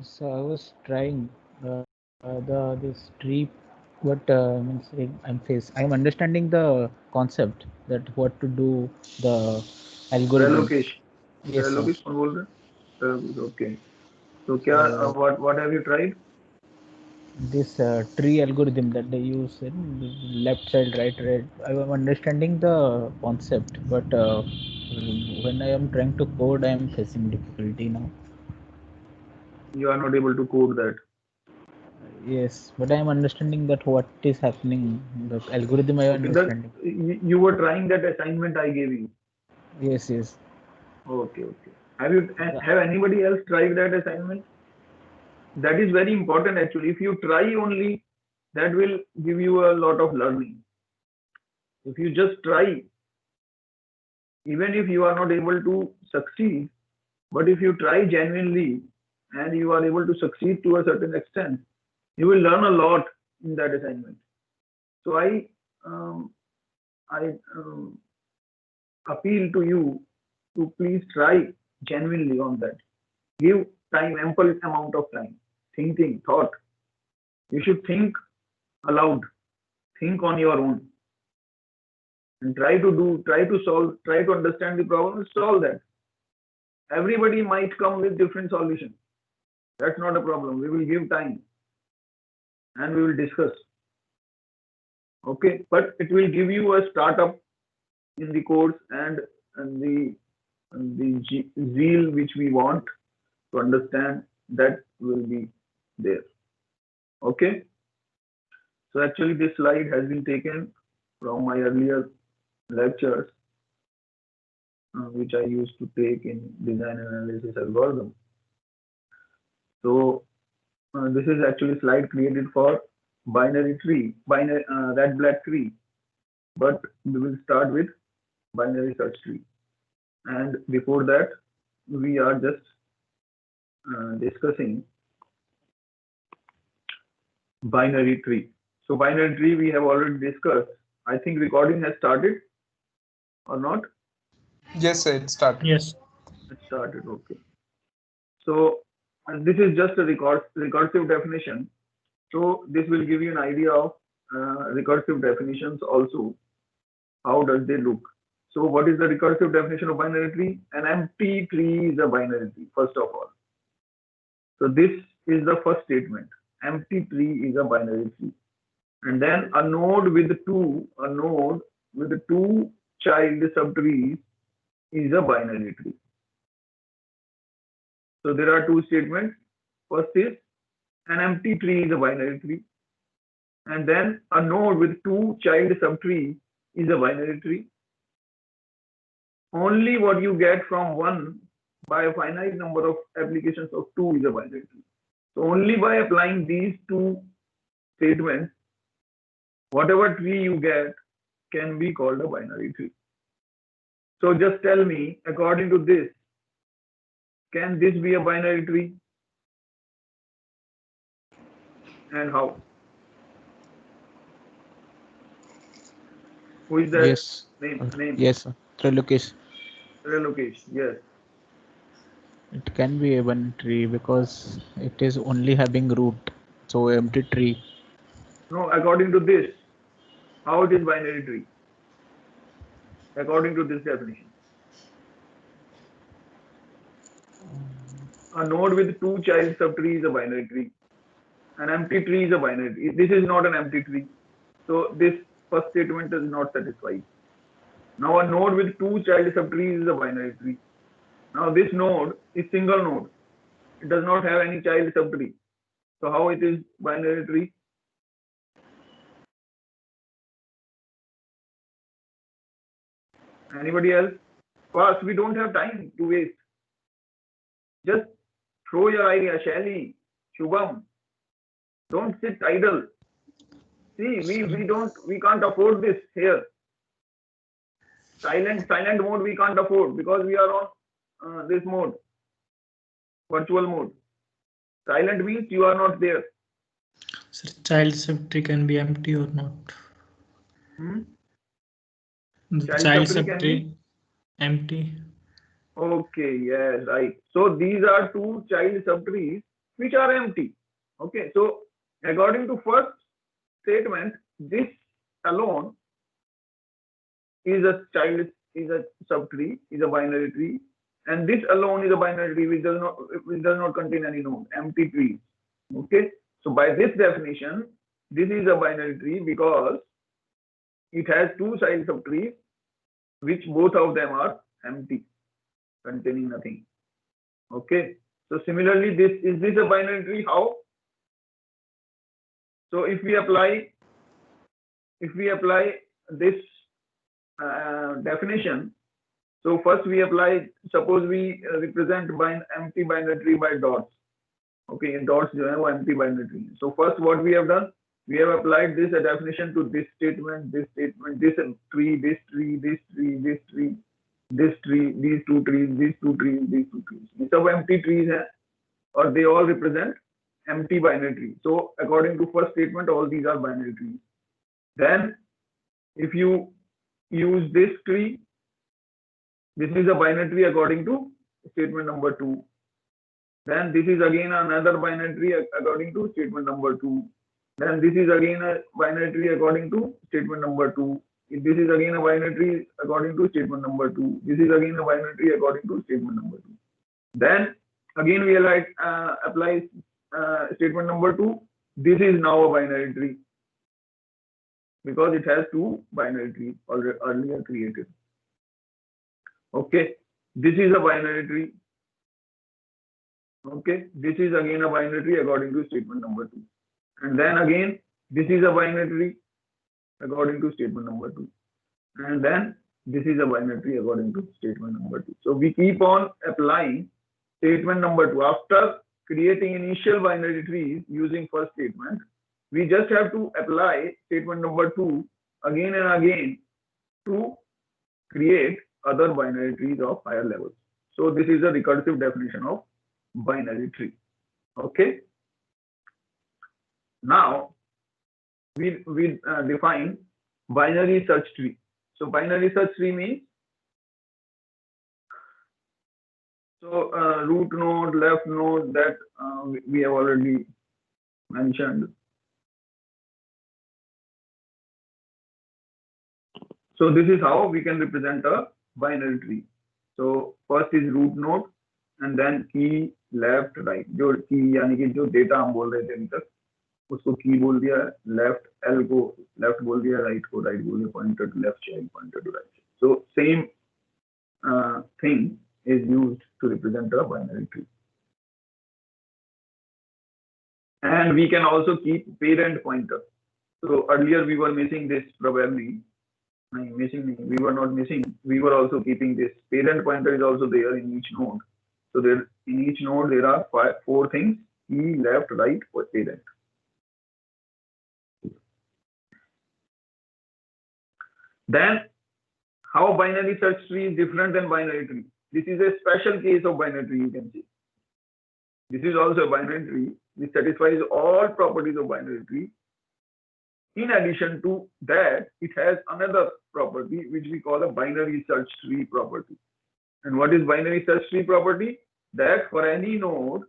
So I was trying this tree, what means I'm understanding the concept that what to do, the algorithm. Relocation, Yes, sir. relocation कौन बोल रहे हैं? Okay. तो क्या So what have you tried? this tree algorithm that they use in left side, right. I am understanding the concept, but when I am trying to code, I am facing difficulty now. You are not able to code that. Yes, but I am understanding that what is happening. The algorithm I am Okay, that understanding. you were trying that assignment I gave you. Yes, yes. Okay, okay. Have anybody else tried that assignment? That is very important actually. If you try only, that will give you a lot of learning. If you just try, even if you are not able to succeed, but if you try genuinely and you are able to succeed to a certain extent, you will learn a lot in that assignment. So um, I appeal to you to please try genuinely on that. Give time, ample amount of time, thinking, thought. You should think aloud, think on your own, and try to solve, try to understand the problem, solve that. Everybody might come with different solutions. That's not a problem. We will give time and we will discuss. Okay, but it will give you a startup in the course and the zeal which we want to understand, that will be there. Okay, so actually this slide has been taken from my earlier lectures, which I used to take in design analysis algorithm. So this is actually slide created for binary tree, binary red black tree, but we will start with binary search tree. And before that, we are just discussing binary tree. So binary tree we have already discussed. I think recording has started or not? Yes, sir, it started. Yes. It started. Okay. So this is just a recursive definition. So this will give you an idea of recursive definitions also. How does they look? So what is the recursive definition of binary tree? An empty tree is a binary tree, first of all. So this is the first statement. Empty tree is a binary tree. And then a node with two child subtrees is a binary tree. So there are two statements. First is an empty tree is a binary tree. And then a node with two child subtrees is a binary tree. Only what you get from one by a finite number of applications of two is a binary tree. So only by applying these two statements, whatever tree you get can be called a binary tree. So just tell me, according to this, can this be a binary tree? And how? Who is that? Yes. Name. Yes, sir. Trilokish. Relocation. Yes. It can be a one tree because it is only having root. So empty tree. No, according to this, how it is binary tree? According to this definition. A node with two child subtree is a binary tree. An empty tree is a binary tree. This is not an empty tree. So this first statement is not satisfied. Now a node with two child subtrees is a binary tree. Now this node is single node. It does not have any child subtree. So how it is binary tree? Anybody else? First, we don't have time to waste. Just throw your idea, Shelly, Shubham. Don't sit idle. See, we can't afford this here. Silent mode we can't afford because we are on this mode, virtual mode. Silent means you are not there. So child subtree can be empty or not? Hmm? The Child child subtree can be subtree empty. okay. Yes, right. So these are two child subtrees which are empty. Okay, so according to first statement, this alone is a child, is a subtree, is a binary tree, and this alone is a binary tree which does not contain any node, empty tree. Okay, so by this definition, this is a binary tree because it has two child subtrees, which both of them are empty, containing nothing. Okay, so similarly, this is this a binary tree? How? So if we apply this definition, so first we apply, suppose we represent empty binary tree by dots. Okay, dots जो है वो empty binary tree. So first what we have done, we have applied this definition to this statement, this tree, this tree, this tree, this tree, this tree, these two trees, these two trees, these two trees. ये सब empty trees हैं, or they all represent empty binary tree. So according to first statement, all these are binary trees. Then if you use this tree, this is a binary tree according to statement number 2. Then this is again another binary tree according to statement number 2. Then this is again a binary tree according to statement number 2. This is again a binary tree according to statement number 2. This is again a binary tree according to statement number 2. Then again we apply statement number 2. This is now a binary tree because it has two binary trees earlier created. Okay, this is a binary tree. Okay, this is again a binary tree according to statement number 2. And then again, this is a binary tree according to statement number 2. And then this is a binary tree according to statement number 2. So we keep on applying statement number 2. After creating initial binary trees using first statement, we just have to apply statement number 2 again and again to create other binary trees of higher levels. So this is a recursive definition of binary tree. Okay. Now we define binary search tree. So binary search tree means, so root node, left node, that we have already mentioned. So this is how we can represent a binary tree. So first is root node, and then key, left, right. जो key यानी कि जो data हम बोल रहे थे अभी तक, उसको key बोल दिया, left, L को left बोल दिया, right को right बोल दिया, pointer to left child, pointer to right. So same thing is used to represent a binary tree. And we can also keep parent pointer. So earlier we were missing this probably. We were not missing. We were also keeping this. Parent pointer is also there in each node. So there in each node there are four things: key, left, right, or parent. Then how binary search tree is different than binary tree? This is a special case of binary tree, you can see. This is also a binary tree which satisfies all properties of binary tree. In addition to that, it has another property which we call a binary search tree property. And what is binary search tree property? That for any node,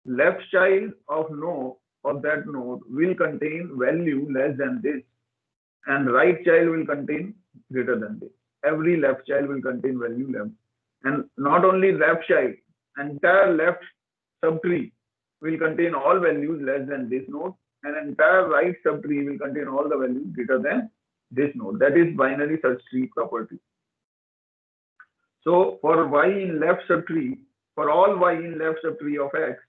left child of that node will contain value less than this, and right child will contain greater than this. Every left child will contain value left. And not only left child, entire left subtree will contain all values less than this node, and entire right subtree will contain all the values greater than this node. That is binary search tree property. So for y in left subtree, for all y in left subtree of x,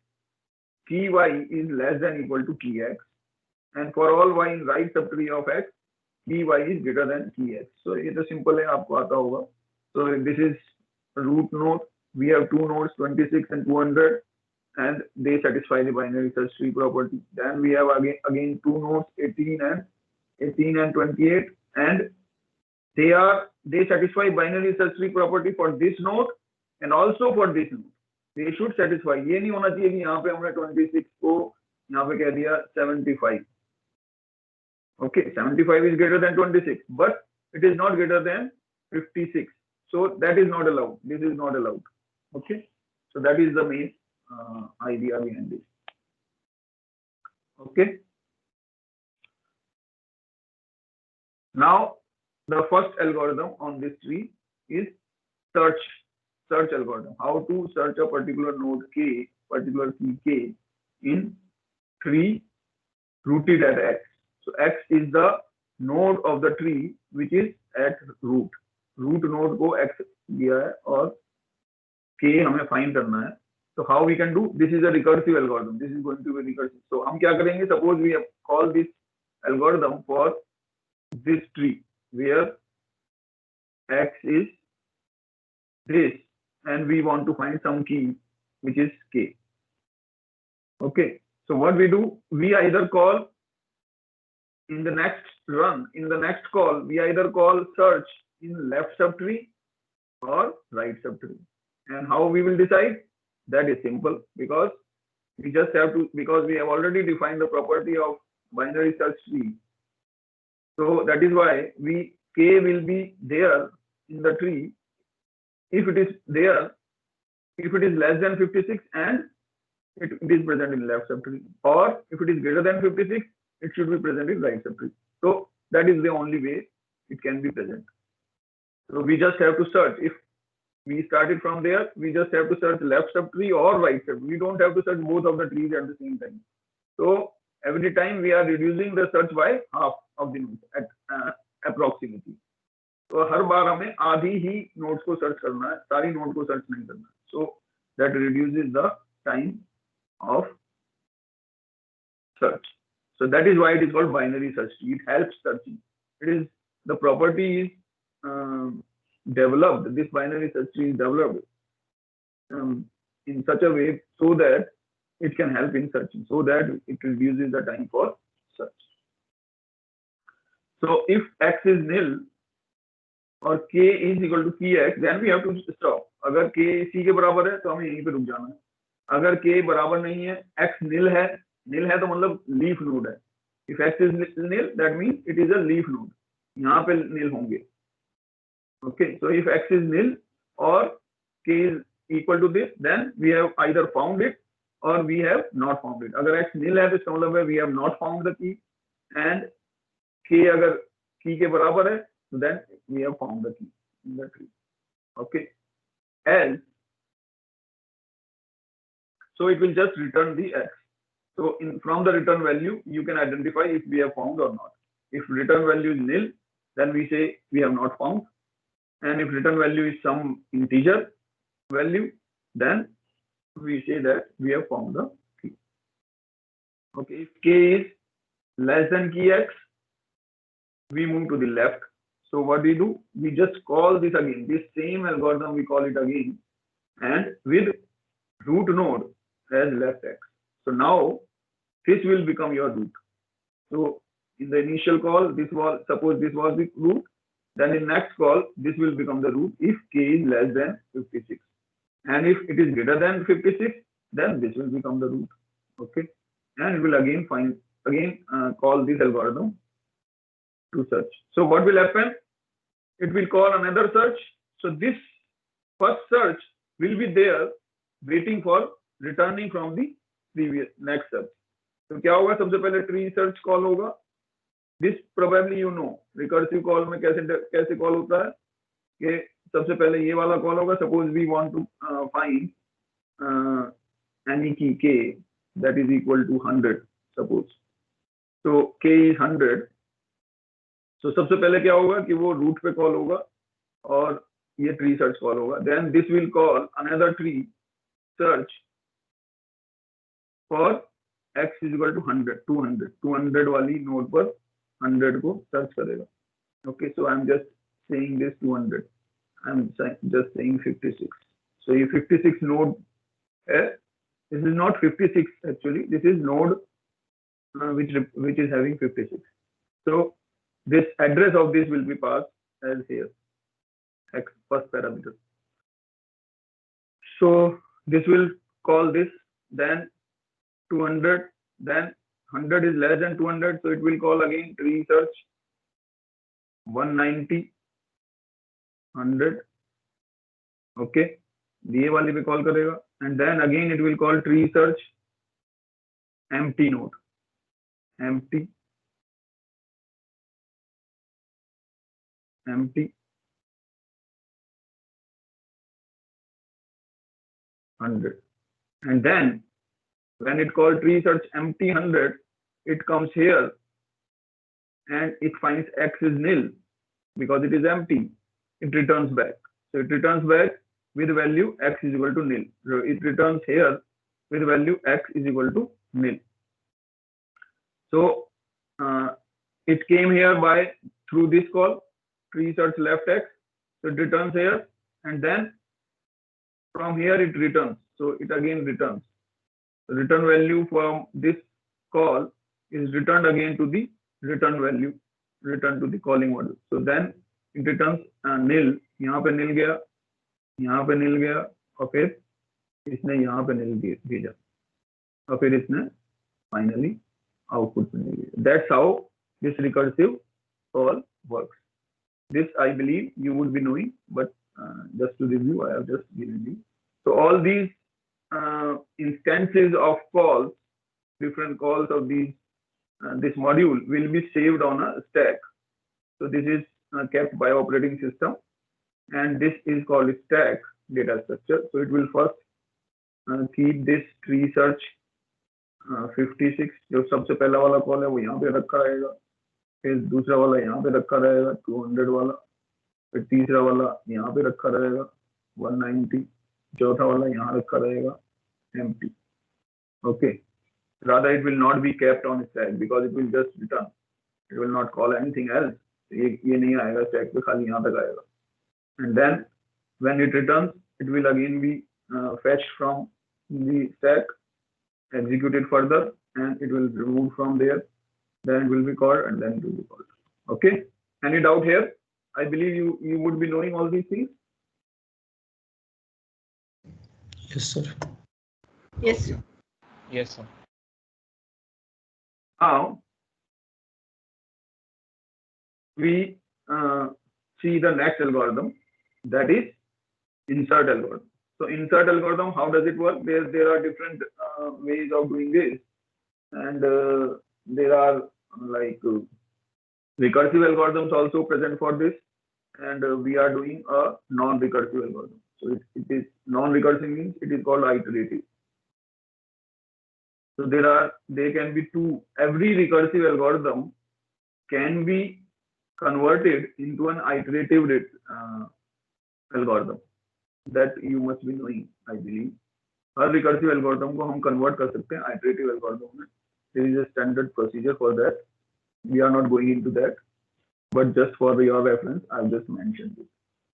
key y is less than equal to key x, and for all y in right subtree of x, key y is greater than key x. So it is simple है, आपको आता होगा. So this is root node. We have two nodes, 26 and 200. And they satisfy the binary search tree property. Then we have again two nodes, 18 and 28, and they satisfy binary search tree property for this node and also for this node. They should satisfy. ये नहीं होना चाहिए कि यहाँ पे हमने 26 को यहाँ पे कह दिया 75. Okay, 75 is greater than 26, but it is not greater than 56. So that is not allowed. This is not allowed. Okay, so that is the main idea behind this. Okay. Now the first algorithm on this tree is search algorithm. How to search a particular node K, particular key K in tree rooted at X. So X is the node of the tree which is at root. Root node को X दिया है और K हमें find करना है. So how we can do? This is a recursive algorithm. This is going to be recursive. So हम क्या करेंगे? Suppose we have call this algorithm for this tree where X is this and we want to find some key which is K. Okay. So what we do? We either call in the next run, in the next call, we either call search in left subtree or right subtree. And how we will decide? That is simple because we just have to, because we have already defined the property of binary search tree. So that is why K will be there in the tree if it is there, if it is less than 56 and it is present in left subtree, or if it is greater than 56, it should be present in right subtree. So that is the only way it can be present. So we just have to search. If we started from there, we just have to search left subtree or right subtree. We don't have to search both of the trees at the same time. So every time we are reducing the search by half of the nodes at approximately. तो हर बार हमें आधी ही nodes को search करना है, सारी node को search नहीं करना है. So that reduces the time of search. So that is why it is called binary search tree. It helps searching. It is the property is developed. This binary search tree is developed in such a way so that it can help in searching, so that it reduces the time for search. So if X is nil और K is equal to key X, then we have to stop. अगर K C के बराबर है तो हमें यहीं पे रुक जाना है. अगर K बराबर नहीं है, X nil है तो मतलब लीफ नोड है. If X is nil, that means it is a leaf node. यहाँ पे nil होंगे. Okay, so if X is nil or K is equal to this, then we have either found it or we have not found it. अगर X nil है तो इसका मतलब है we have not found the key, and K अगर key के बराबर है, then we have found the key in the tree. Okay, else, so it will just return the X. So from the return value, you can identify if we have found or not. If return value is nil, then we say we have not found. And if return value is some integer value, then we say that we have found the key. Okay, if K is less than key X, we move to the left. So what we do? We just call this again. This same algorithm, we call it again, and with root node as left X. So now this will become your root. So in the initial call, this was, suppose this was the root, then in next call, this will become the root if K is less than 56. And if it is greater than 56, then this will become the root. Okay. And it will again call this algorithm to search. So what will happen? It will call another search. So this first search will be there waiting for returning from the previous next search. तो क्या होगा? सबसे पहले tree search call होगा. This probably you know recursive call में कैसे call होता है कि सबसे पहले ये वाला कॉल होगा. Suppose we want to find any key k that is equal to 100 suppose. तो k is 100. तो सबसे पहले क्या होगा कि वो रूट पे कॉल होगा और ये ट्री सर्च कॉल होगा. Then this will call another tree search for x is equal to 100, 200 वाली नोड पर 100 को सर्च करेगा. Okay, so I'm just saying this 200. I'm just saying 56. So ये 56 node है. This is not 56 actually. This is node which is having 56. So this address of this will be passed as here, x first parameter. So this will call this, then 200, then 100 is less than 200, so it will call again tree search 190, 100. Okay, ये वाली पे call करेगा, and then again it will call tree search empty node. empty, empty, 100. And then when it called tree search empty 100, it comes here and it finds x is nil because it is empty. It returns back. So it returns back with value x is equal to nil. So it returns here with value x is equal to nil. So it came here by through this call tree search left x. So it returns here, and then from here it returns. So it again returns. The return value from this call is returned again to the return value, returned to the calling model. So then it returns nil. यहाँ पे nil गया, यहाँ पे nil गया, और फिर इसने यहाँ पे nil भेजा, और फिर इसने finally output में nil भेजा. That's how this recursive call works. This I believe you would be knowing, but just to review, I have just given you. So all these instances of calls, different calls of these this module will be saved on a stack. So this is kept by operating system, and this is called stack data structure. So it will first keep this tree search 56, जो सबसे पहला वाला call है वो यहाँ पे रखा रहेगा, फिर दूसरा वाला यहाँ पे रखा रहेगा 200 वाला, फिर तीसरा वाला यहाँ पे रखा रहेगा 190, चौथा वाला यहाँ रखा रहेगा empty. Okay, rather it will not be kept on stack because it will just return. It will not call anything else. ये नहीं आएगा stack पे, खाली यहाँ तक आएगा. And then when it returns, it will again be fetched from the stack, executed further, and it will remove from there. Then it will be called, and then it will be called. Okay. Any doubt here? I believe you would be knowing all these things. Yes, sir. Yes. Yes, sir. Now we see the next algorithm, that is insert algorithm. So insert algorithm, how does it work? There are different ways of doing this, and there are like recursive algorithms also present for this, and we are doing a non-recursive algorithm. So it is non-recursive means it is called iterative. So there can be two. Every recursive algorithm can be converted into an iterative algorithm. That you must be knowing, I believe. Her recursive algorithm को हम convert कर सकते हैं iterative algorithm में. There is a standard procedure for that. We are not going into that, but just for your reference, I've just mentioned it.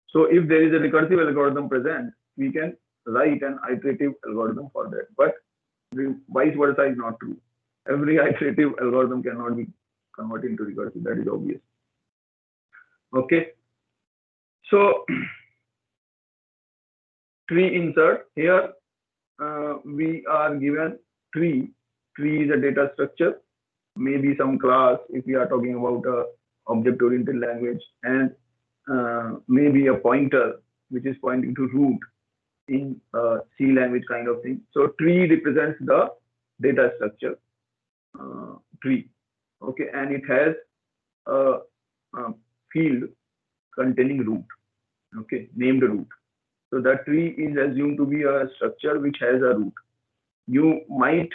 So if there is a recursive algorithm present, we can write an iterative algorithm for that. But vice versa is not true. Every iterative algorithm cannot be converted into recursive. That is obvious. Okay. So tree insert here, we are given tree. Tree is a data structure, maybe some class if we are talking about a object-oriented language, and maybe a pointer which is pointing to root in C language kind of thing. So tree represents the data structure tree. Okay, and it has a field containing root. Okay, named root. So that tree is assumed to be a structure which has a root. You might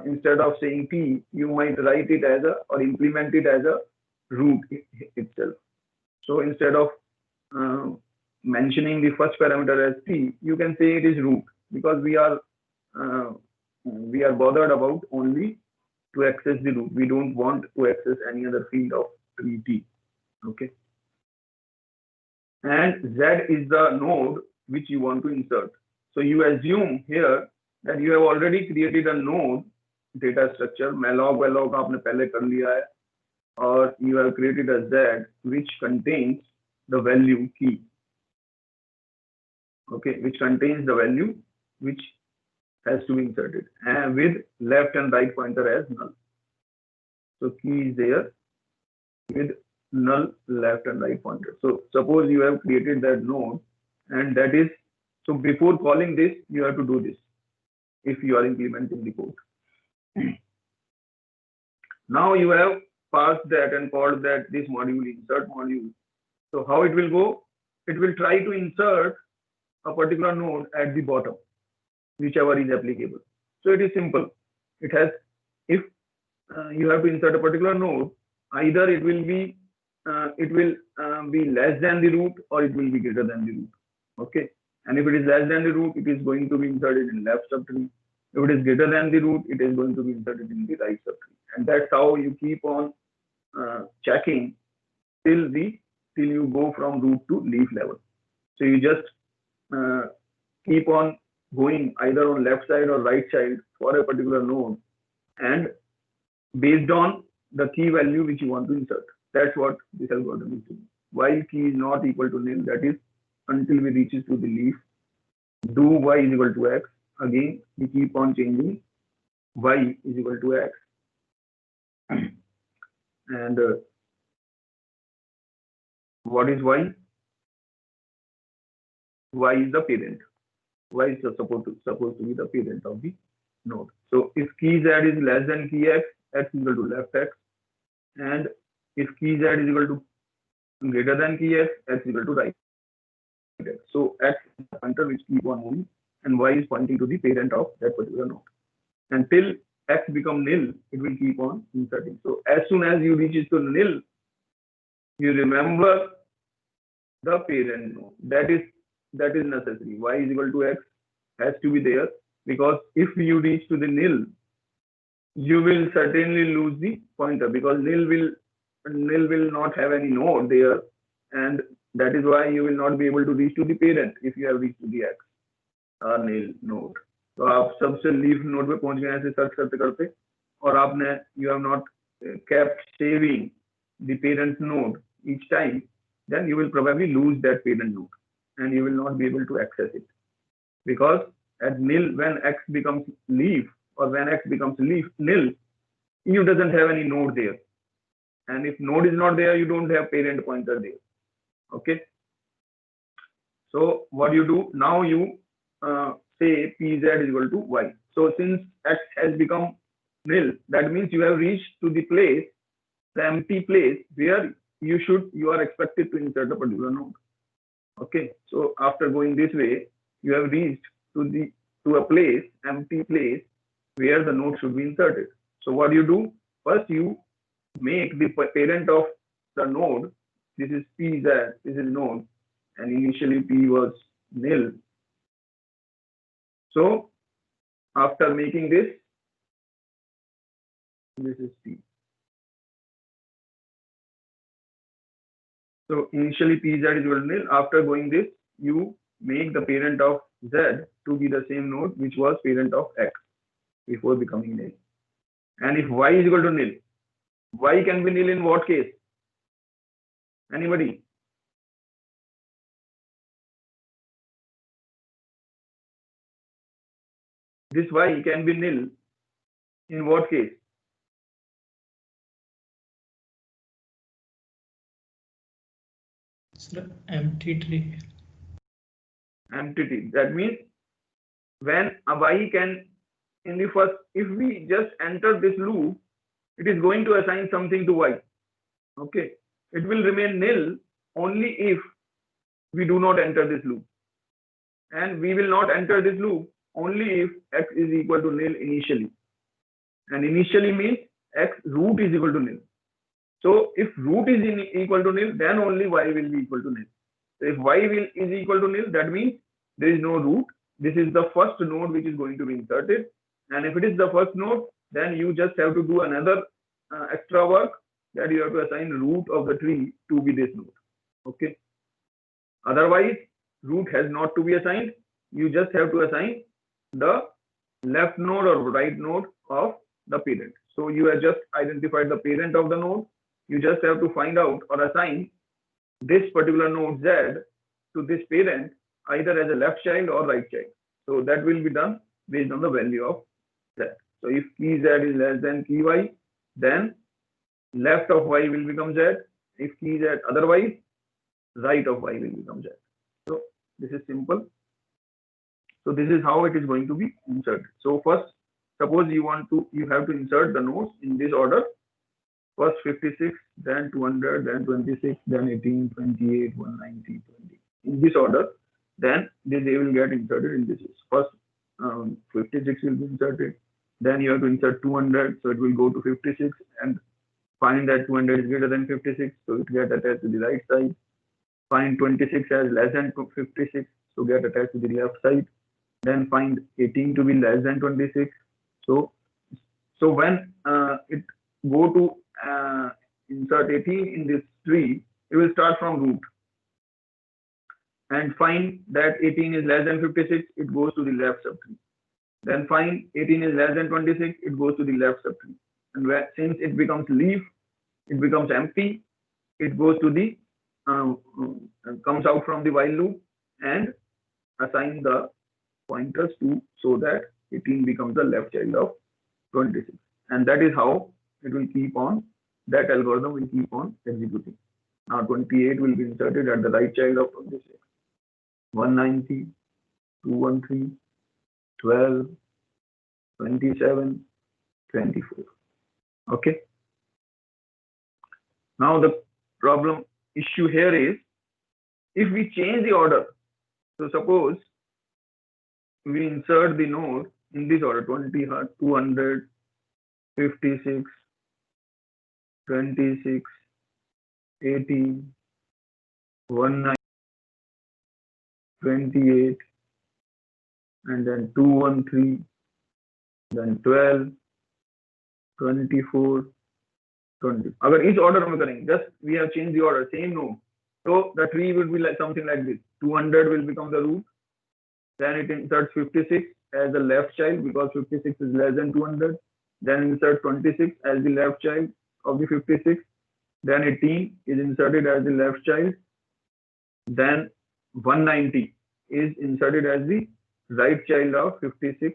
instead of saying T, you might write it as a or implement it as a root itself. So instead of mentioning the first parameter as T, you can say it is root, because we are bothered about only to access the root. We don't want to access any other field of tree T. Okay. And Z is the node which you want to insert. So you assume here that you have already created a node data structure, malloc आपने पहले कर लिया है, or you have created a Z which contains the value key. Okay, which contains the value which has to be inserted, and with left and right pointer as null. So key is there with null left and right pointer. So suppose you have created that node, and that is, so before calling this, you have to do this if you are implementing the code. Now you have passed that and called that this module insert module. So how it will go? It will try to insert a particular node at the bottom, whichever is applicable. So it is simple. It has, if you have to insert a particular node, either it will be less than the root or it will be greater than the root. Okay. And if it is less than the root, it is going to be inserted in left subtree. If it is greater than the root, it is going to be inserted in the right subtree. And that's how you keep on checking till you go from root to leaf level. So you just keep on going either on left side or right side for a particular node, and based on the key value which you want to insert. That's what this algorithm is doing. While key is not equal to nil, that is until we reaches to the leaf, do y is equal to x. Again, we keep on changing y is equal to x. And what is y? Y is the parent. Y is supposed to be the parent of the node. So if key z is less than key x, x is equal to left x. And if key z is equal to greater than key x, x is equal to right x. So x is the pointer which keep on moving, and y is pointing to the parent of that particular node. Until x become nil, it will keep on inserting. So as soon as you reach to nil, you remember the parent node. That is necessary. Y is equal to x has to be there, because if you reach to the nil, you will certainly lose the pointer, because nil will not have any node there, and that is why you will not be able to reach to the parent if you have reached to the x nil node. तो आप सबसे leaf node पे पहुंच गए ऐसे search करते करते, और आपने you have not kept saving the parent node each time, then you will probably lose that parent node and you will not be able to access it, because at nil, when x becomes leaf or when x becomes leaf nil, you doesn't have any node there, and if node is not there, you don't have parent pointer there. Okay, so what you do now, you say pz is equal to y. So since x has become nil, that means you have reached to the place, the empty place where you are expected to insert a particular node. Okay, so after going this way, you have reached to a place, empty place, where the node should be inserted. So what you do? First, you make the parent of the node. This is pz, this is node, and initially p was nil. So after making this is p. So initially pz is equal to nil. After going this, you make the parent of z to be the same node which was parent of x before becoming nil. And if y is equal to nil, y can be nil in what case? Anybody? This y can be nil in what case? Sir, empty tree. Empty tree. That means when a y can, in the first, if we just enter this loop, it is going to assign something to y. Okay, it will remain nil only if we do not enter this loop, and we will not enter this loop only if x is equal to nil initially, and initially means x root is equal to nil. So if root is equal to nil, then only y will be equal to nil. So if y is equal to nil, that means there is no root. This is the first node which is going to be inserted, and if it is the first node, then you just have to do another extra work, that you have to assign root of the tree to be this node. Okay. Otherwise, root has not to be assigned. You just have to assign the left node or right node of the parent. So you have just identified the parent of the node. You just have to find out or assign this particular node z to this parent, either as a left child or right child. So that will be done based on the value of z. So if key z is less than key y, then left of y will become z. If key z otherwise, right of y will become z. So this is simple. So this is how it is going to be inserted. So first, suppose you have to insert the nodes in this order. First 56, then 200, then 26, then 18, 28, 190, 20. In this order, then this A will get inserted in this. First 56 will be inserted. Then you have to insert 200, so it will go to 56 and find that 200 is greater than 56, so it get attached to the right side. Find 26 as less than 56, so get attached to the left side. Then find 18 to be less than 26. So when it go to insert 18 in this tree, it will start from root and find that 18 is less than 56, it goes to the left subtree. Then find 18 is less than 26, it goes to the left subtree. And since it becomes leaf, it becomes empty, it goes to the comes out from the while loop and assign the pointers to so that 18 becomes the left child of 26. And that is how it will keep on, that algorithm will keep on executing. Now 28 will be inserted at the right child of 26. 190, 213, 12, 27, 24. Okay. Now the problem issue here is if we change the order. So suppose we insert the node in this order 20, 200, 56, 26, 18, 19, 28, and then 213, then 12, 24, 20. अगर इस order में करेंगे, just we have changed the order, same node. So the tree will be like something like this. 200 will become the root. Then it inserts 56 as the left child because 56 is less than 200. Then insert 26 as the left child of the 56. Then 18 is inserted as the left child. Then 190 is inserted as the right child of 56.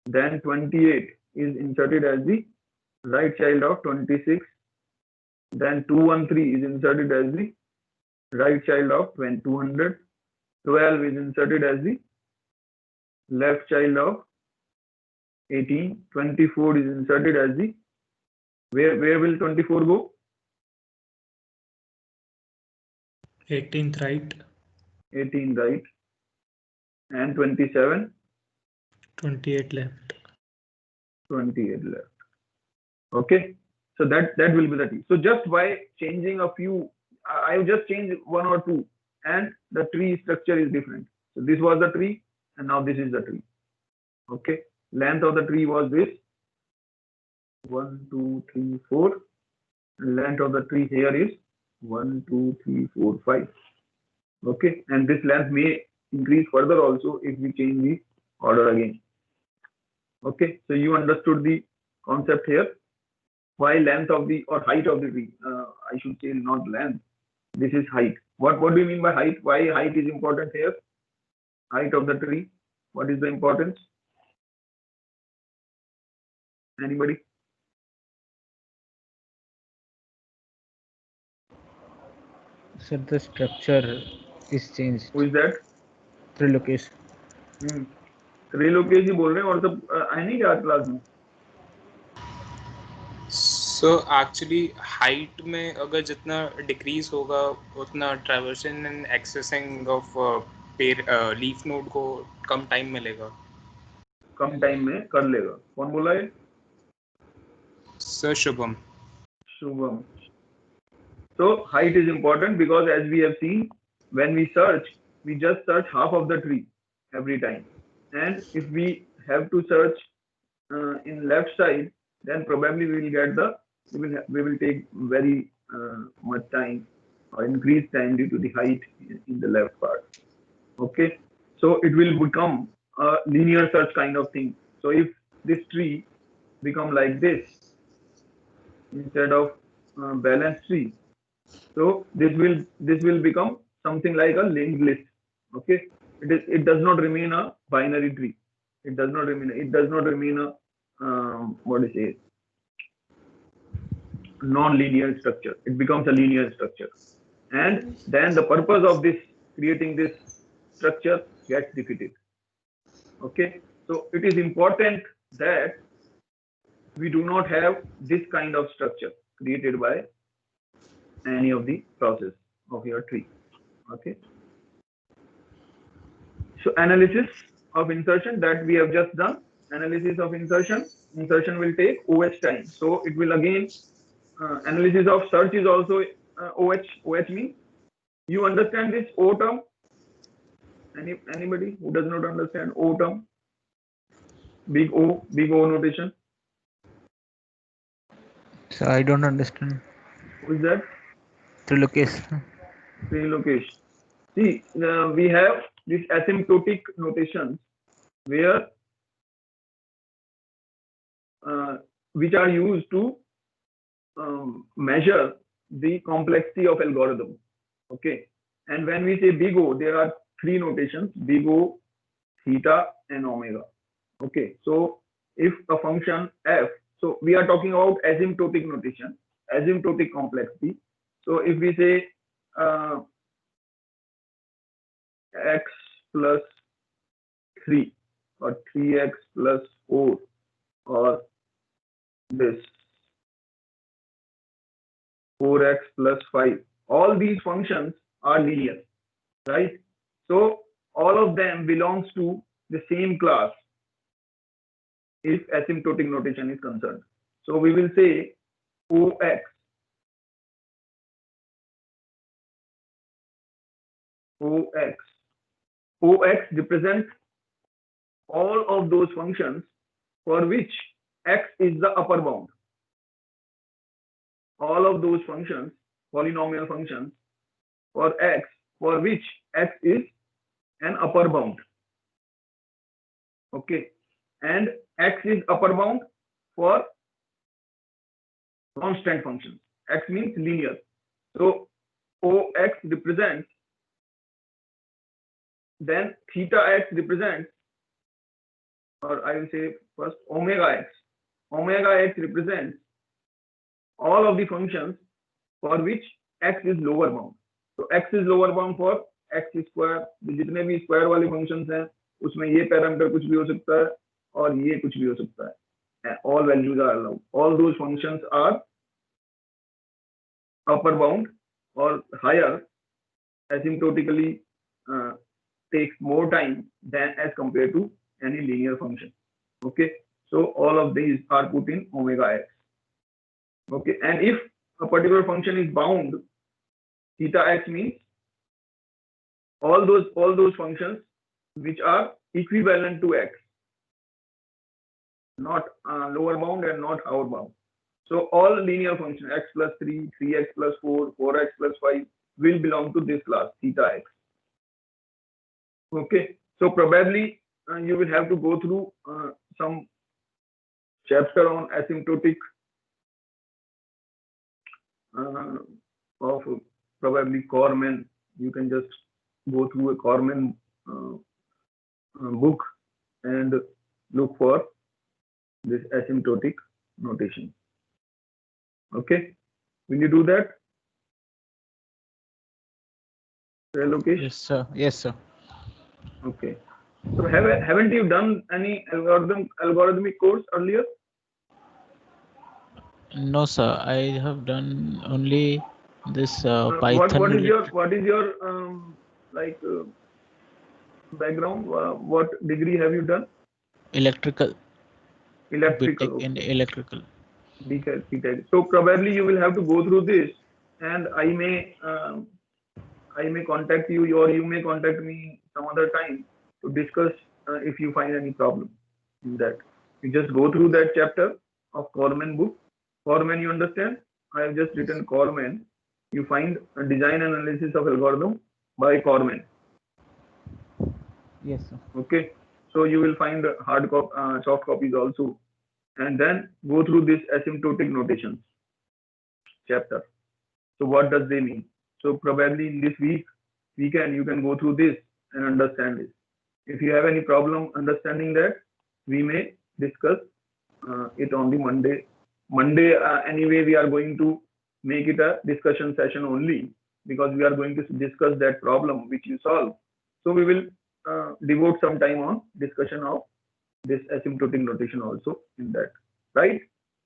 Then 28 is inserted as the right child of 26. Then 213 is inserted as the right child of 200. 12 is inserted as the left child of 18. 24 is inserted as the, where will 24 go? 18th right. 18 right. And 27? 28 left. 28 left. Okay. So that will be the tree. So just by changing a few, I have just changed one or two and the tree structure is different. So this was the tree and now this is the tree. Okay. Length of the tree was this. 1, 2, 3, 4. Length of the tree here is 1, 2, 3, 4, 5. Okay. And this length may increase further also if we change the order again. Okay. So you understood the concept here. Why length of the or height of the tree? I should say not length. This is height. What do you mean by height? Why height is important here? Height of the tree. What is the importance? Anybody? Sir, the structure is changed. Who is that? Trilokesh. Trilokesh ही बोल रहे हैं और सब आए नहीं क्या class में? So actually height में अगर जितना decrease होगा उतना traversing and accessing of leaf node को कम time मिलेगा. कम टाइम में कर लेगा. कौन बोला है? Sir Shubham. Shubham. So height is important because as we have seen, when we search, we just search half of the tree every time. And if we have to search in left side, then probably we will get we will take very much time or increased time due to the height in the left part. Okay, so it will become a linear search kind of thing. So if this tree become like this instead of balanced tree, so this will become something like a linked list. Okay, it does not remain a binary tree. It does not remain a what is it? Non-linear structure. It becomes a linear structure, and then the purpose of this creating this structure gets defeated. Okay, so it is important that we do not have this kind of structure created by any of the process of your tree. Okay. So analysis of insertion that we have just done. Analysis of insertion. Insertion will take OH time. So it will again, analysis of search is also OH. OH means, you understand this O term? Anybody who does not understand O term? Big O notation. So I don't understand. Who is that? Trilokesh. Trilokesh. See, we have this asymptotic notations where which are used to measure the complexity of algorithm. Okay, and when we say big O, there are three notations: big O, theta, and omega. Okay, so if a function f, so we are talking about asymptotic notation, asymptotic complexity. So if we say x plus 3 or 3x plus 4 or this 4x plus 5, all these functions are linear, right? So all of them belongs to the same class if asymptotic notation is concerned. So we will say OX represents all of those functions for which x is the upper bound. All of those functions, polynomial functions for x, for which x is an upper bound. Okay, and x is upper bound for constant functions. X means linear. So OX represents, then theta x represents, or I will say first omega x. Omega x represents all of the functions for which x is lower bound. So x is lower bound for x square, जितने भी square वाले functions हैं उसमें ये parameter कुछ भी हो सकता है और ये कुछ भी हो सकता है. All values are allowed. All those functions are upper bound or higher, asymptotically takes more time than as compared to any linear function. Okay, so all of these are put in omega x. Okay, and if a particular function is bound, theta x means all those functions which are equivalent to x, not lower bound and not upper bound. So all linear functions x plus 3, 3x plus 4, 4x plus 5 will belong to this class theta x. Okay, so probably you will have to go through some chapter on asymptotic of probably Corman. You can just go through a Corman book and look for this asymptotic notation. Okay, will you do that? Lokesh? Yes, sir. Yes, sir. Okay. So haven't you done any algorithmic course earlier? No, sir. I have done only this Python. What is your background? What degree have you done? Electrical. Electrical. BTech in electrical. BTech. So probably you will have to go through this, and I may contact you, or you may contact me some other time to discuss if you find any problem in that. You just go through that chapter of Corman book. Corman, you understand? I have just written Corman. You find a design analysis of algorithm by Corman. Yes, sir. Okay. So you will find soft copies also, and then go through this asymptotic notations chapter. So what does they mean? So probably in this weekend you can go through this and understand it. If you have any problem understanding that, we may discuss it on the Monday. Anyway, we are going to make it a discussion session only, because we are going to discuss that problem which you solve. So we will devote some time on discussion of this asymptotic notation also in that, right?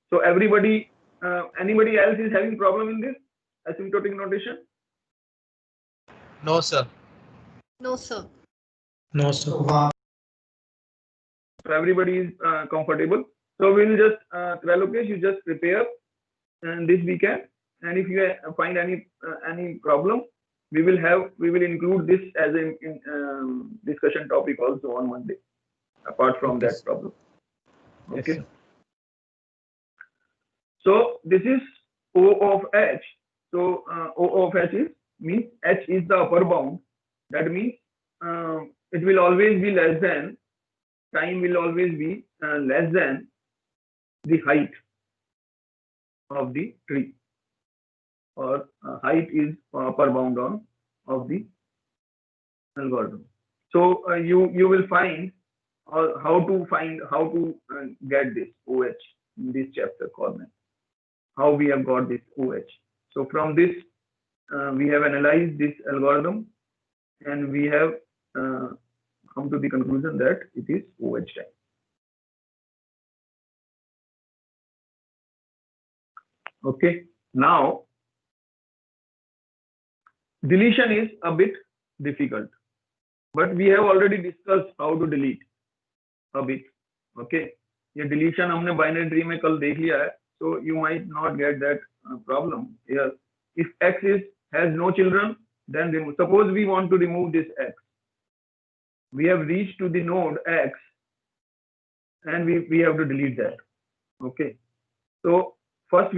So everybody Anybody else is having problem in this asymptotic notation? No, sir. No, sir. No, sir. So everybody is comfortable. So we'll just Trilokesh, you just prepare this weekend, and if you find any problem, we will include this as a discussion topic also on Monday, apart from Okay, that sir. problem. Yes, Okay. sir. So this is O of H. So O of H means H is the upper bound. That means it will always be less than, time will always be less than the height of the tree, or height is upper bound of the algorithm. So you will find how to get this OH in this chapter called how we have got this OH. So from this we have analyzed this algorithm, and we have come to the conclusion that it is OH time. Okay, now deletion is a bit difficult, but we have already discussed how to delete a bit. Okay, ये deletion हमने binary tree में कल देख लिया है, so you might not get that problem here. If X has no children, then remove. Suppose we want to remove this X. We have reached to the node X, and we have to delete that. Okay, so first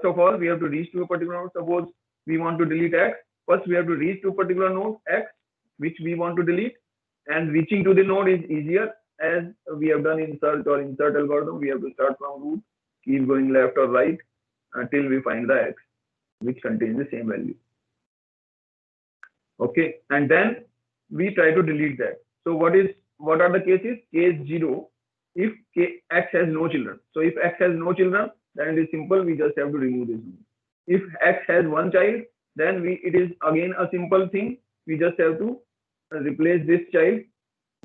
of all we have to reach to a particular node. Suppose we want to delete X. First we have to reach to a particular node X, which we want to delete, and reaching to the node is easier, as we have done in search or insert algorithm. We have to start from root, keep going left or right until we find the X, which contains the same value. Okay, and then we try to delete that. So what are the cases? Case 0, if X has no children. So if X has no children, then it is simple, we just have to remove this node. If X has one child, then it is again a simple thing, we just have to replace this child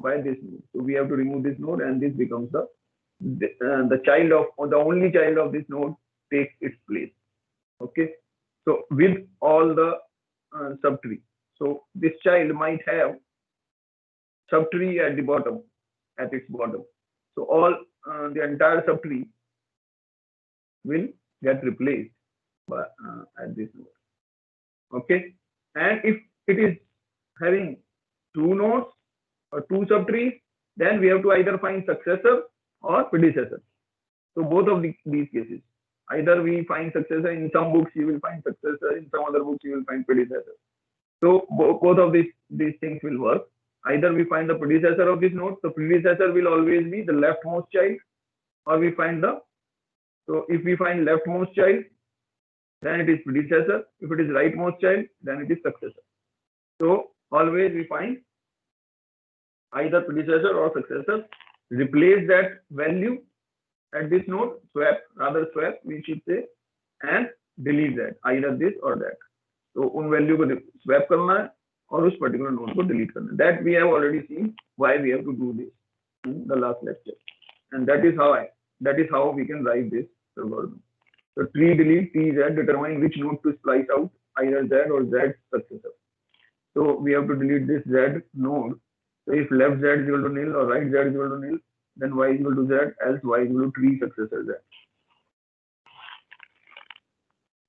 by this node. So we have to remove this node, and this becomes the child of, or the only child of this node takes its place. Okay, so with all the subtree. So this child might have subtree at its bottom. So all the entire subtree will get replaced by, at this node. Okay, and if it is having two nodes or two subtrees, then we have to either find successor or predecessor. So both of these cases, either we find successor, in some books you will find successor, in some other books you will find predecessor. So both of these things will work. Either we find the predecessor of this node, the predecessor will always be the leftmost child, or we find so if we find leftmost child, then it is predecessor. If it is rightmost child, then it is successor. So always we find either predecessor or successor, replace that value at this node, swap, we should say, and delete that, either this or that. So उन value को swap करना है और उस particular node को delete करना है. That we have already seen why we have to do this in the last lecture, and that is how we can write this algorithm. So tree delete T Z, determine which node to splice out, either Z or Z successor. So we have to delete this Z node. So if left Z is equal to nil or right Z is equal to nil, then Y is equal to Z, else Y is equal to tree successor Z.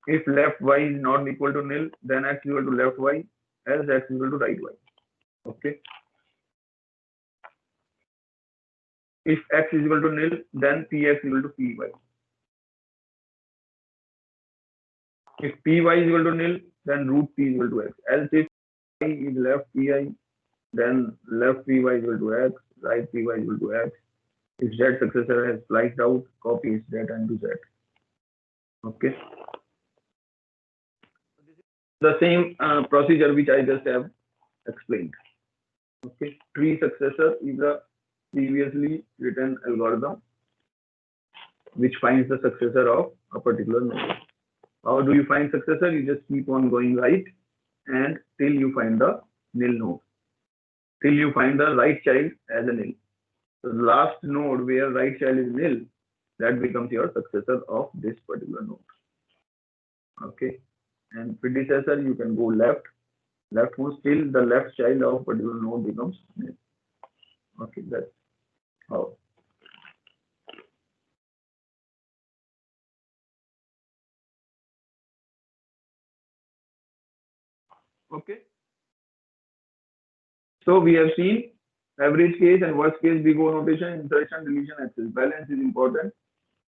If left Y is not equal to nil, then X is equal to left Y, else X is equal to right Y. Okay. If X is equal to nil, then Px is equal to Py. If Py is equal to nil, then root P is equal to X. Else if I is left Pi, then left Py is equal to X, right Py is equal to X. If Z successor has spliced out, copy Z into Z. Okay. The same procedure which I just have explained. Okay. Tree successor is a previously written algorithm which finds the successor of a particular node. How do you find successor? You just keep on going right and till you find the nil node, till you find the right child as a nil. So the last node where right child is nil, that becomes your successor of this particular node. Okay, and predecessor you can go leftmost till the left child of particular node becomes name. Okay, that's how. Okay. So we have seen average case and worst case big O notation, insertion, deletion, access. Balance is important.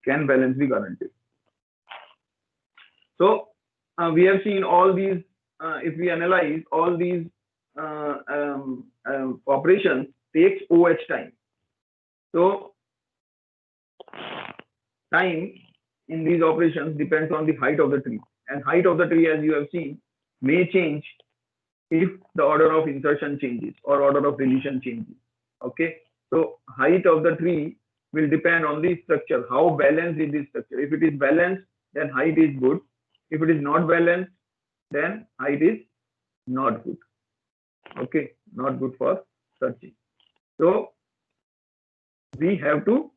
Can balance be guaranteed? So we have seen all these. If we analyze all these operations, takes OH time. So time in these operations depends on the height of the tree, and height of the tree, as you have seen, may change if the order of insertion changes or order of deletion changes. Okay, so height of the tree will depend on the structure, how balanced is the structure. If it is balanced, then height is good. If it is not balanced, then height is not good. Okay, not good for searching. So we have to,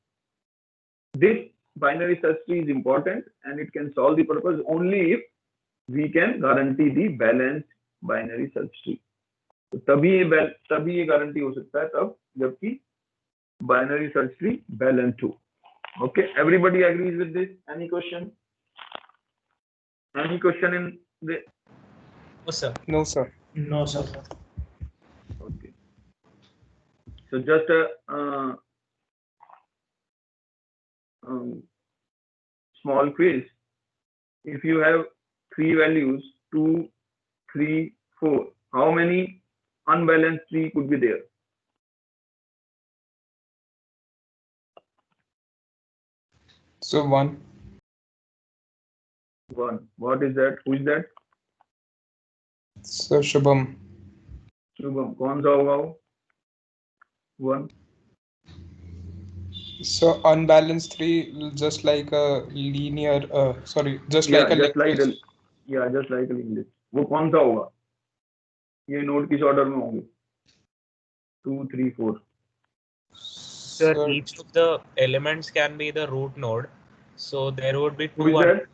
this binary search tree is important and it can solve the purpose only if we can guarantee the balanced binary search tree. तो तभी ये guarantee हो सकता है तब जबकि binary search tree balanced हो. Okay, everybody agrees with this? Any question? Any question in the? No, sir. No, sir. No, sir. Okay. So just a small quiz. If you have three values, 2, 3, 4, how many unbalanced tree could be there? So 1. 1. What is that? Who is that? So Shubham. Shubham. कौन सा होगा वो? 1. So unbalanced tree, just like a linear, just Yeah, like a just like linkage. just like a linkage. वो कौन सा होगा? ये node किस ऑर्डर में होंगे? 2, 3, 4. Sir, each of the elements can be the root node. So there would be two. Who is that?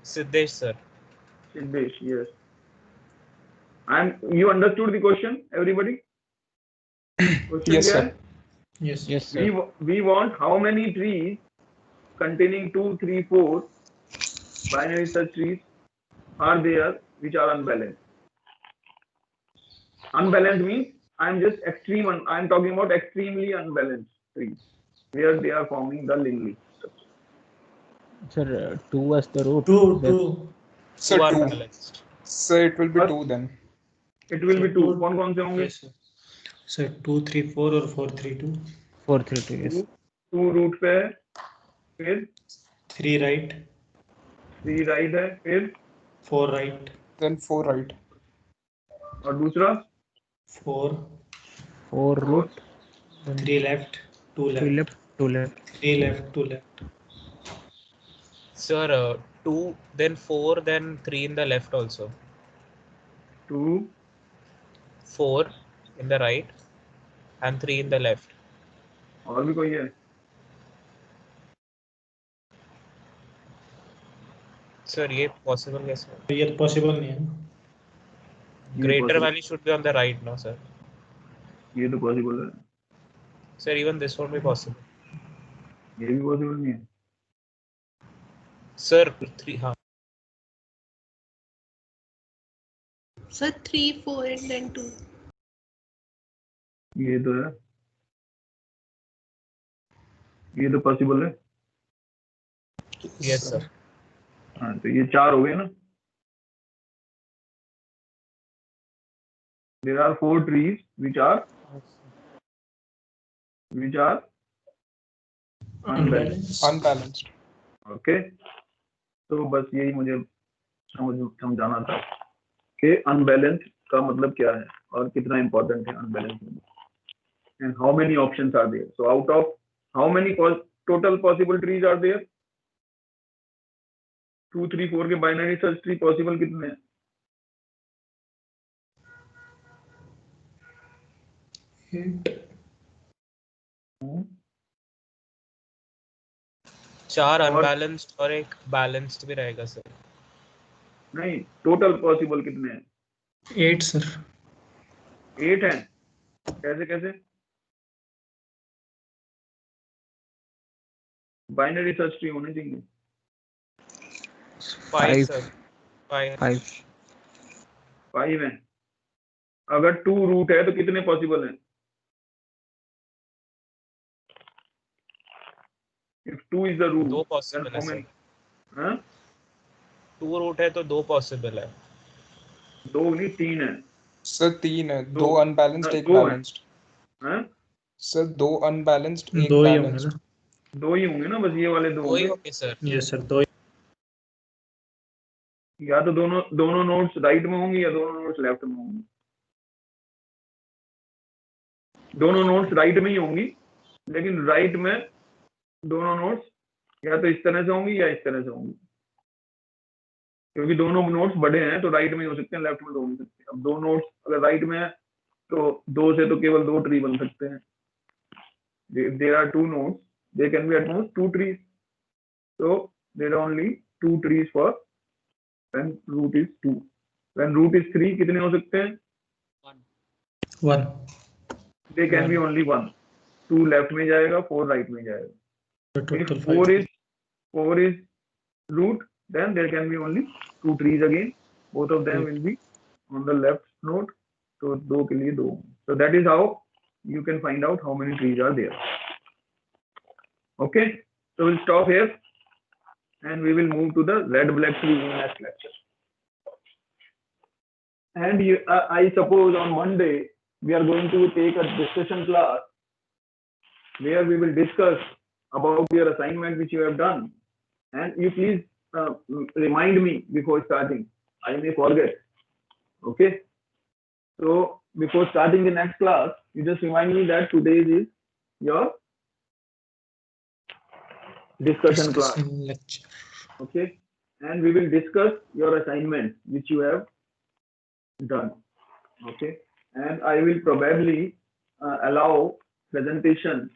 Siddesh, sir. Siddesh, yes. And you understood the question, everybody? Question Yes, क्या sir. है? Yes. Yes, sir. We want how many trees containing 2, 3, 4 binary search trees are there which are unbalanced. Unbalanced means I'm talking about extremely unbalanced trees where they are forming the lineage structure. Sir, 2 was the root. Two. So Two are 2. balanced. So it will be First- 2 then. It will be 2. कौन से होंगे? Yes, sir. Sir, 2, 3, 4 or 4, 3, 2. 4, 3, 2, yes. 2 root पे है, फिर 3 right, 3 right है, फिर 4 right, Then 4 right. और दूसरा 4, 4 root, 3 left, 2 3 left, left, 2 left. 3 left, 2 left. Sir, 2, then 4, then 3 in the left also. 2, 4 in the right and 3 in the left. और भी कोई है? Sir, ये possible कैसे? ये possible नहीं है. Greater value should be on the right, no, sir. ये तो पॉसिबल है. Sir, even this won't be possible. ये भी पॉसिबल नहीं है. Sir, 3, हाँ. Sir, 3, 4, and then 2. ये तो है. ये तो पॉसिबल है. Yes, sir. हाँ, तो ये 4 हो गए ना. There are 4 trees which are unbalanced. Unbalanced. Okay. तो बस यही मुझे समझाना था कि अनबैलेंस का मतलब क्या है और कितना इंपॉर्टेंट है अनबैलेंस में. And how many options are there? So out of how many total possible trees are there? 2, 3, 4 के बाइनरी सर्च ट्री पॉसिबल कितने हैं? 8. 4 और अनबैलेंस्ड और एक बैलेंस्ड भी रहेगा सर। नहीं, टोटल पॉसिबल कितने हैं? 8 सर। 8 हैं। कैसे कैसे? बाइनरी सर्च ट्री होने चाहिए। 5 सर। 5 5 5 हैं। अगर 2 रूट है तो कितने पॉसिबल हैं? If 2 is the root, 2 then possible है how सर। many? हाँ? 2 रूट है तो 2 पॉसिबल है। 2 नहीं, 3 है। सर 3 है, 2 दो अनबैलेंस्ड एक 2 है। बैलेंस्ड। हाँ? सर 2 अनबैलेंस्ड एक 2 ही होंगे बैलेंस्ड। ना। 2 ही होंगे ना, बस ये वाले 2 2 ही होंगे। होंगे सर। ये सर 2 या तो दोनों नोट्स राइट में होंगी या दोनों नोट्स लेफ्ट में होंगी। दोनों नोट्स राइट में ही होंगी, लेकिन राइट में दोनों नोट्स या तो इस तरह से होंगी या इस तरह से होंगी, क्योंकि दोनों नोट्स बड़े हैं तो राइट में ही हो सकते हैं, लेफ्ट में तो हो नहीं सकते। अब 2 नोट्स अगर राइट में है तो 2 से तो केवल 2 ट्री बन सकते हैं। There are 2 nodes, they can be at most 2 trees, so there are only 2 trees for when root is 2. When root is 3 कितने हो सकते हैं? 1। They can be only 1. 2 left में जाएगा, 4 राइट में जाएगा. तो If total 4 is root, then there can be only 2 trees again. Both of them will be on the left node. So 2 के लिए 2. So that is how you can find out how many trees are there. Okay, so we'll stop here and we will move to the red black tree in next lecture. And I suppose on Monday we are going to take a discussion class where we will discuss about your assignment which you have done. And you please remind me before starting. I may forget. Okay. So before starting the next class, you just remind me that today is your discussion class. lecture. Okay. And we will discuss your assignment which you have done. Okay. And I will probably allow presentation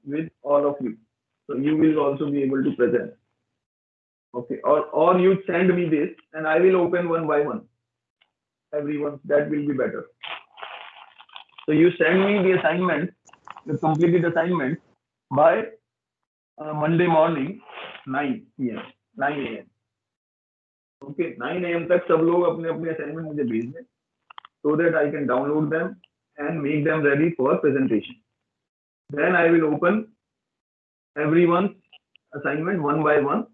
with all of you. So you will also be able to present. Okay. Or you send me this and I will open one by one. Everyone, that will be better. So you send me the assignment, the completed assignment by Monday morning 9 p.m. 9 a.m. Okay, 9 a.m. तक सब लोग अपने अपने assignment मुझे भेज दें, so that I can download them and make them ready for presentation. Then I will open everyone's assignment one by one.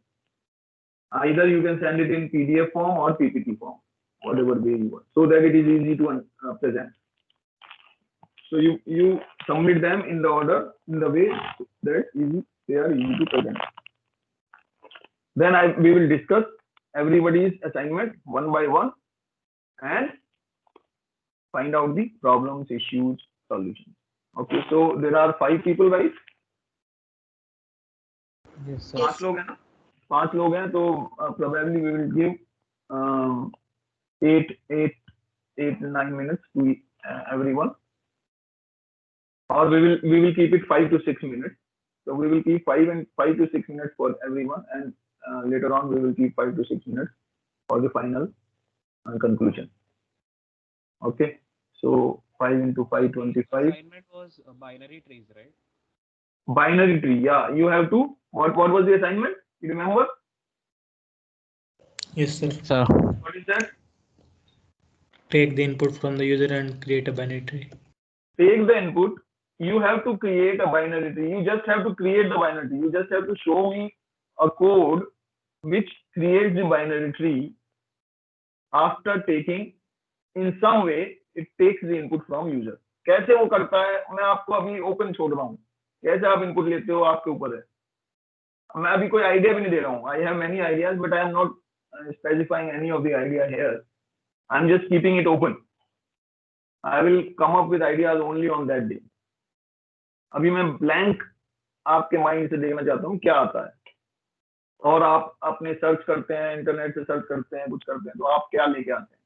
Either you can send it in PDF form or PPT form, whatever way you want, so that it is easy to present. So you submit them in the order, in the way that they are easy to present. Then we will discuss everybody's assignment one by one and find out the problems, issues, solutions. Okay, so there are 5 people, right? yes sir. 5 लोग हैं ना? 5 लोग हैं, तो probably we will give 8-9 minutes to everyone, or we will keep it 5 to 6 minutes. So we will keep 5 to 6 minutes for everyone, and later on we will keep 5 to 6 minutes for the final conclusion. Okay, so 5 into 5, 25. Assignment was binary trees, right? Binary tree, yeah. You have to. What was the assignment? You remember? Yes sir. Sir, What is that? Take the input from the user and create a binary tree. Take the input. You have to create a binary tree. You just have to create the binary tree. You just have to show me a code which creates the binary tree after taking, in some way, it takes the input from user. कैसे वो करता है, मैं आपको अभी open छोड़ रहा हूँ. कैसे आप इनपुट लेते हो आपके ऊपर है. मैं अभी कोई आइडिया भी नहीं दे रहा हूँ. I have many ideas, but I am not specifying any of the idea here. I'm just keeping it open. I will come up with ideas only on that day. अभी मैं ब्लैंक आपके mind से देखना चाहता हूँ क्या आता है, और आप अपने सर्च करते हैं, इंटरनेट से सर्च करते हैं, कुछ करते हैं, तो आप क्या लेके आते हैं.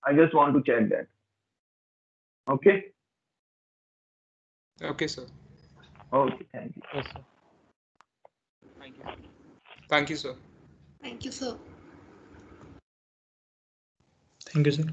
I just want to check that. Okay. Okay, sir. Okay. Thank you. yes sir. Thank you. Thank you, sir. Thank you, sir. Thank you, sir.